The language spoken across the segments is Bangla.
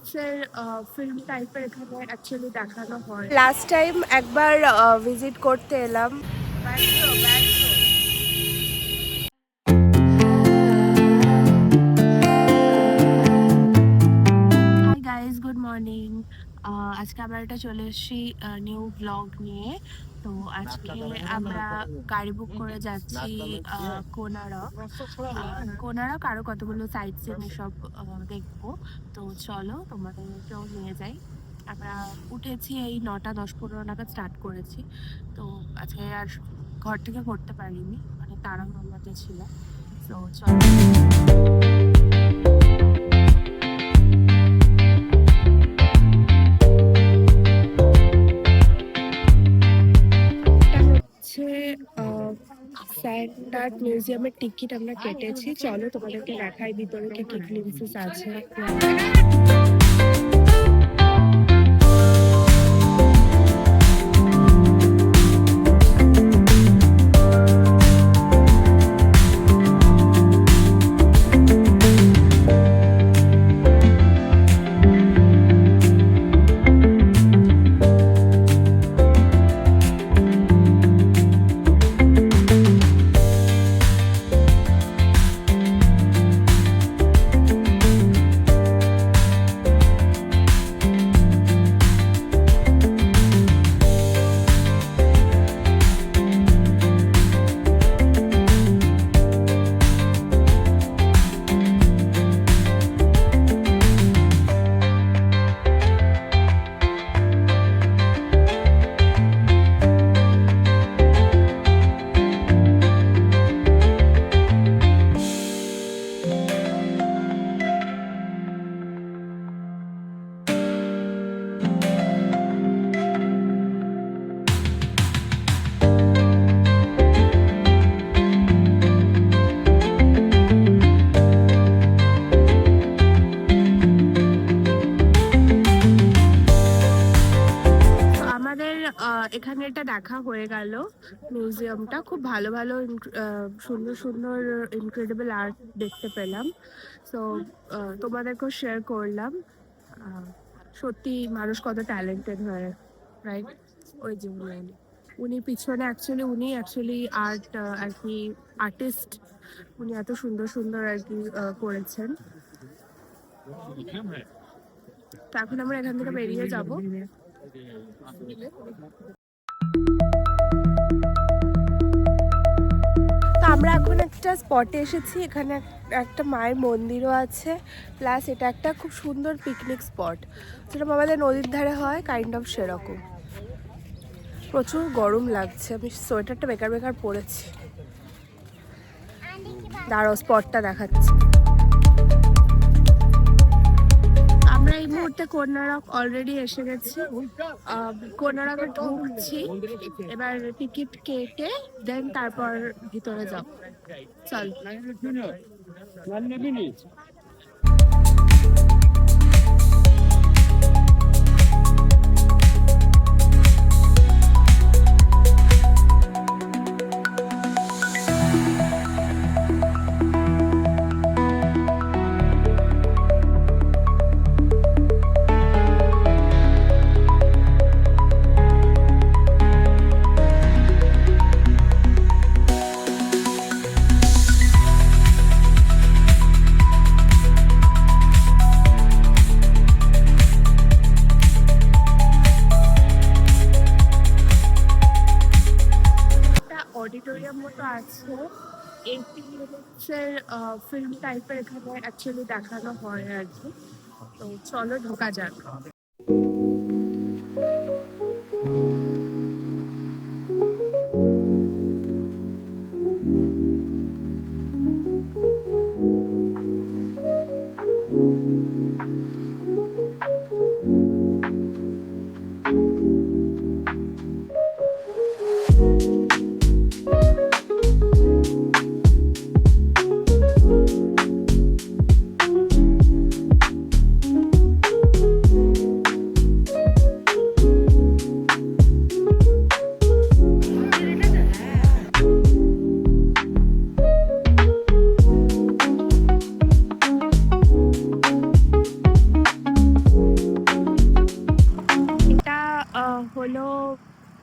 ইউনিভার্সের ফিল্ম টাইপের এখানে অ্যাকচুয়ালি দেখানো হয়। লাস্ট টাইম একবার ভিজিট করতে এলাম। Hi guys, good morning. আজকে আমরা একটা চলে এসেছি নিউ ব্লগ নিয়ে। তো আজকে আমরা গাড়ি বুক করে যাচ্ছি কোনারক। কোনারক আরও কতগুলো সাইট সিন এসব দেখবো। তো চলো তোমাদেরকেও নিয়ে যাই। আমরা উঠেছি এই 9টা 10-15 নাগাদ স্টার্ট করেছি। তো আজকে আর ঘর থেকে করতে পারিনি, মানে তাড়াহুড়োর মধ্যে ছিল। তো চলো। স্যান্ডার্ড মিউজিয়ামের টিকিট আমরা কেটেছি। চলো তোমাদেরকে দেখাই ভিতরে কি কি গ্লিমসেস আছে। এখানে এটা দেখা হয়ে গেল। মিউজিয়ামটা খুব ভালো ভালো সুন্দর সুন্দর ইনক্রেডিবল আর্ট দেখতে পেলাম। সো তোমাদেরকেও শেয়ার করলাম। সত্যি মানুষ কত ট্যালেন্টেড হয়, রাইট? ওই যে উনি পিছনে উনি অ্যাকচুয়ালি আর্ট আর কি আর্টিস্ট। উনি এত সুন্দর সুন্দর আর কি করেছেন। তো এখন আমরা এখান থেকে বেরিয়ে যাব। তো আমরা এখন একটা স্পটে এসেছি, এখানে একটা মায়ের মন্দিরও আছে, প্লাস এটা একটা খুব সুন্দর পিকনিক স্পট, যেটা আমাদের নদীর ধারে হয়, কাইন্ড অফ সেরকম। প্রচুর গরম লাগছে, আমি সোয়েটারটা বেকার বেকার পরেছি। দাঁড়াও, স্পটটা দেখাচ্ছি। আমরা এই মুহূর্তে কোনারক অলরেডি এসে গেছি। কোনারকে ঢুকছি, এবার টিকিট কেটে দেন তারপর ভিতরে যাব। চল। অডিটোরিয়াম মতো আছে, ফিল্ম টাইপের এখানে অ্যাকচুয়ালি দেখানো হয় আর কি। তো চলো ঢোকা যাক।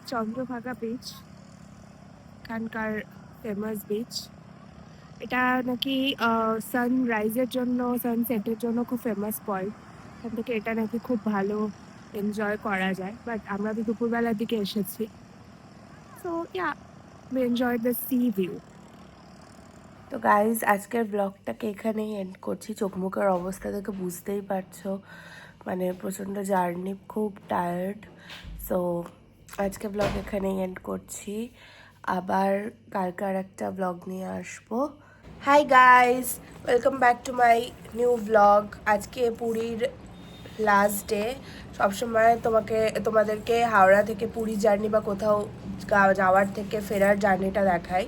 চন্দ্রভাগা বিচ, এখানকার ফেমাস বিচ। এটা নাকি সানরাইজের জন্য, সানসেটের জন্য খুব ফেমাস পয়েন্ট। এখান থেকে এটা নাকি খুব ভালো এনজয় করা যায়, বাট আমরা তো দুপুরবেলার দিকে এসেছি। So yeah, we enjoyed the sea view. তো গাইজ আজকের ব্লগটাকে এখানেই এন্ড করছি। চোখ মুখের অবস্থা থেকে বুঝতেই পারছো, মানে প্রচণ্ড জার্নি, খুব টায়ার্ড। সো আজকে ব্লগ এখানেই এন্ড করছি, আবার কালকে আর একটা ব্লগ নিয়ে আসবো। Hi guys, welcome back to my new blog. আজকে পুরীর লাস্ট ডে। সবসময় তোমাদেরকে হাওড়া থেকে পুরী জার্নি বা কোথাও যাওয়ার থেকে ফেরার জার্নিটা দেখাই,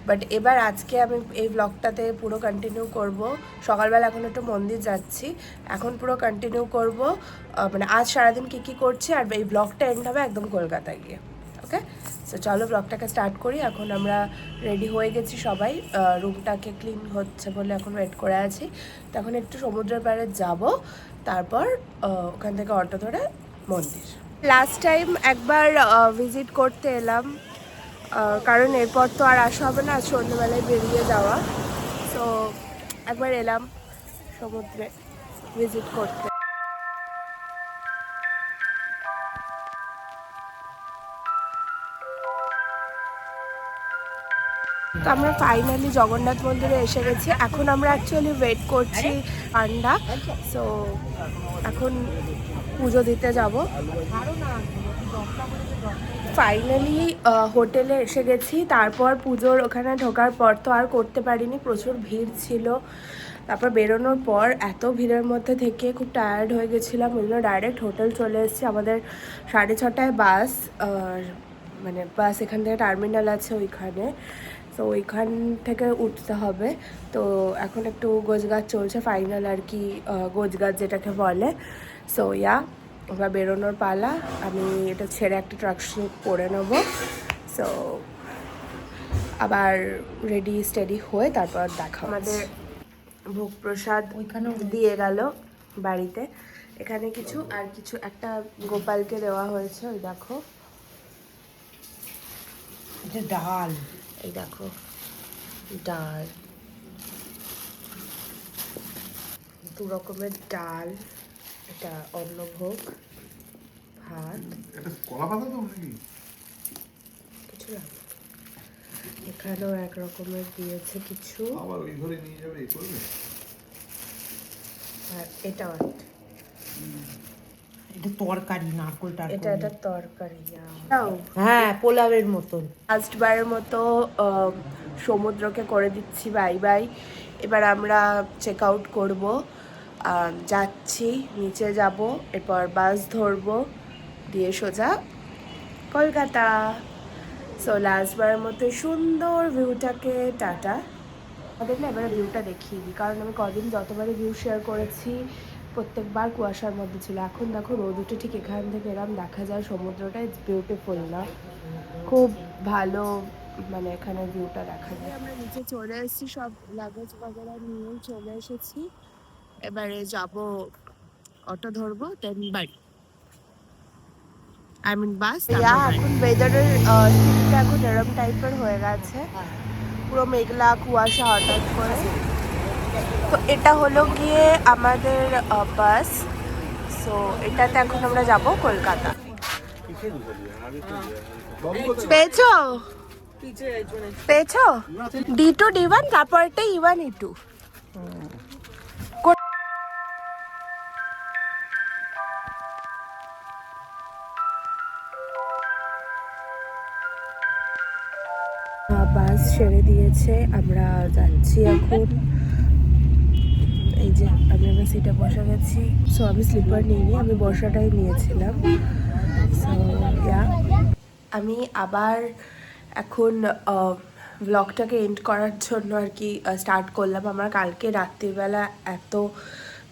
বাট এবার আজকে আমি এই ব্লগটাতে পুরো কন্টিনিউ করব। সকালবেলা এখন একটু মন্দির যাচ্ছি, এখন পুরো কন্টিনিউ করব, মানে আজ সারাদিন কী কী করছি, আর এই ব্লগটা এন্ড হবে একদম কলকাতায় গিয়ে। ওকে, সো চলো ব্লগটাকে স্টার্ট করি। এখন আমরা রেডি হয়ে গেছি সবাই, রুমটাকে ক্লিন হচ্ছে বলে এখন ওয়েট করে আছি। তো এখন একটু সমুদ্রের পাড়ে যাব, তারপর ওখান থেকে অটো ধরে মন্দির। লাস্ট টাইম একবার ভিজিট করতে এলাম, কারণ এরপর তো আর আসা হবে না, সন্ধ্যেবেলায় বেরিয়ে যাওয়া। সো একবার এলাম সমুদ্রে ভিজিট করতে। তো আমরা ফাইনালি জগন্নাথ মন্দিরে এসে গেছি। এখন আমরা অ্যাকচুয়ালি ওয়েট করছি ঠান্ডা, সো এখন পুজো দিতে যাব। ফাইনালি হোটেলে এসে গেছি, তারপর পুজোর ওখানে ঢোকার পর তো আর করতে পারিনি, প্রচুর ভিড় ছিল। তারপর বেরোনোর পর এত ভিড়ের মধ্যে থেকে খুব টায়ার্ড হয়ে গেছিলাম, ওই জন্য ডাইরেক্ট হোটেল চলে এসেছি। আমাদের 6:30টায় বাস, মানে বাস এখান থেকে টার্মিনাল আছে ওইখানে, তো ওইখান থেকে উঠতে হবে। তো এখন একটু গোছগাছ চলছে, ফাইনাল আর কি, গোছগাছ যেটাকে বলে। সো ইয়া, আমরা বেরোনোর পালা। আমি এটা ছেড়ে একটা ট্রাক স্যুট পরে নেবো। সো আবার রেডি স্টেডি হয়ে তারপর দেখা। আমাদের ভোগ প্রসাদ ওইখানে দিয়ে গেল বাড়িতে, এখানে কিছু আর কিছু একটা গোপালকে দেওয়া হয়েছে। ওই দেখো, এটা ডাল, এই দেখো ডাল, 2 রকমের ডাল, এটা অন্নভোগ, ভাত, কিছু না, এখানেও 1 রকমের দিয়েছে কিছু, আর এটাও একটা, এটা তরকারি, নারকোল টারকোল। এটা একটা তরকারি। হ্যাঁ, পোলাওয়ের মতন। লাস্টবারের মতো সমুদ্রকে করে দিচ্ছি বাই বাই। এবার আমরা চেক আউট করবো, যাচ্ছি, নিচে যাব, এরপর বাস ধরবো, দিয়ে সোজা কলকাতা। সো লাস্টবারের মতো সুন্দর ভিউটাকে টাটা। আমাদের না এবারে ভিউটা দেখিয়ে দিই, কারণ আমি কদিন যতবারই ভিউ শেয়ার করেছি প্রত্যেকবার কুয়াশার মধ্যে ছিল। এখন দেখো রোদ উঠে ঠিক এখান থেকে এরম দেখা যায় সমুদ্রটা, ইটস বিউটিফুল না, খুব ভালো, মানে এখানে ভিউটা দেখা যায়। আমরা নিচে চলে এসেছি, সব লাগেজ বাগেরা নিয়ে চলে এসেছি। এবারে যাব, অটো ধরবো, দেন বাড়ি, আই মিন বাস। এখন ওয়েদারের সিনটা এখন এরম টাইপের হয়ে গেছে, পুরো মেঘলা কুয়াশা হঠাৎ করে। তো এটা হলো গিয়ে আমাদের বাস। সো এটাতে এখন আমরা যাব কলকাতা। পেয়েছো পেয়েছো D2 D1, তারপর একটা E1 E2। বাস ছেড়ে দিয়েছে, আমরা যাচ্ছি এখন। এই যে আমি আমার সিটে বসে গেছি। সো আমি স্লিপার নিইনি, আমি বসাটাই নিয়েছিলাম। সো ইয়া, আমি আবার এখন ব্লগটাকে এন্ড করার জন্য আর কি স্টার্ট করলাম। আমার কালকে রাত্রিবেলা এত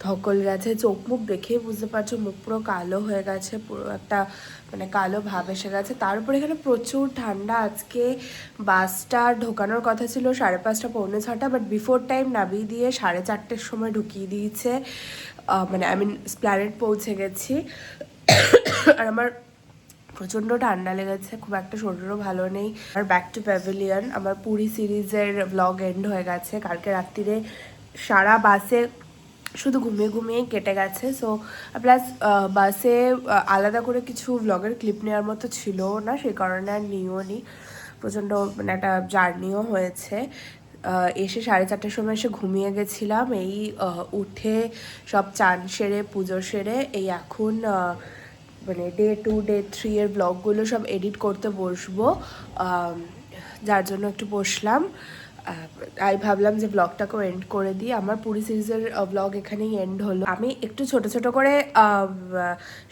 ধকল গেছে, চোখ মুখ দেখেই বুঝতে পারছো, মুখ পুরো কালো হয়ে গেছে, পুরো একটা মানে কালো ভাব এসে গেছে। তার উপরে এখানে প্রচুর ঠান্ডা। আজকে বাসটা ঢোকানোর কথা ছিল 5:30 পৌনে 6টা, বাট বিফোর টাইম নামিয়ে দিয়ে 4:30-র সময় ঢুকিয়ে দিয়েছে। মানে আমি এসপ্ল্যানেড পৌঁছে গেছি, আর আমার প্রচণ্ড ঠান্ডা লেগেছে, খুব একটা শরীরও ভালো নেই। আর ব্যাক টু প্যাভিলিয়ন, আমার পুরী সিরিজের ব্লগ এন্ড হয়ে গেছে। কালকে রাত্রিরে সারা বাসে শুধু ঘুমিয়ে ঘুমিয়ে কেটে গেছে। সো প্লাস বাসে আলাদা করে কিছু ব্লগের ক্লিপ নেওয়ার মতো ছিল না, সেই কারণে আর নিও নি। প্রচণ্ড মানে একটা জার্নিও হয়েছে। এসে 4:30টার সময় এসে ঘুমিয়ে গেছিলাম। এই উঠে সব চান সেরে পুজো সেরে এই এখন মানে ডে 2 ডে 3 এর ব্লগগুলো সব এডিট করতে বসবো, যার জন্য একটু বসলাম। আমি ভাবলাম যে ব্লগটাকেও এন্ড করে দিই। আমার পুরী সিরিজের ব্লগ এখানেই এন্ড হলো। আমি একটু ছোট ছোট করে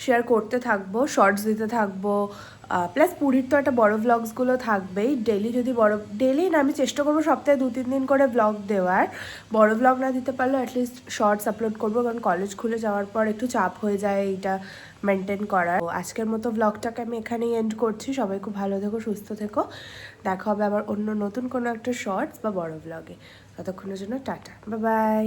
শেয়ার করতে থাকবো, শর্টস দিতে থাকবো। প্লাস পুরীর তো একটা বড় ব্লগসগুলো থাকবেই। ডেলি না, আমি চেষ্টা করবো সপ্তাহে 2-3 দিন করে ব্লগ দেওয়ার। বড় ব্লগ না দিতে পারলেও অ্যাটলিস্ট শর্টস আপলোড করবো, কারণ কলেজ খুলে যাওয়ার পর একটু চাপ হয়ে যায় এইটা মেনটেন করার। তো আজকের মতো ব্লগটাকে আমি এখানেই এন্ড করছি। সবাই খুব ভালো থেকো, সুস্থ থেকো। দেখা হবে আবার অন্য নতুন কোনো একটা শর্টস বা বড় ব্লগে। ততক্ষণের জন্য টাটা, বাই বাই।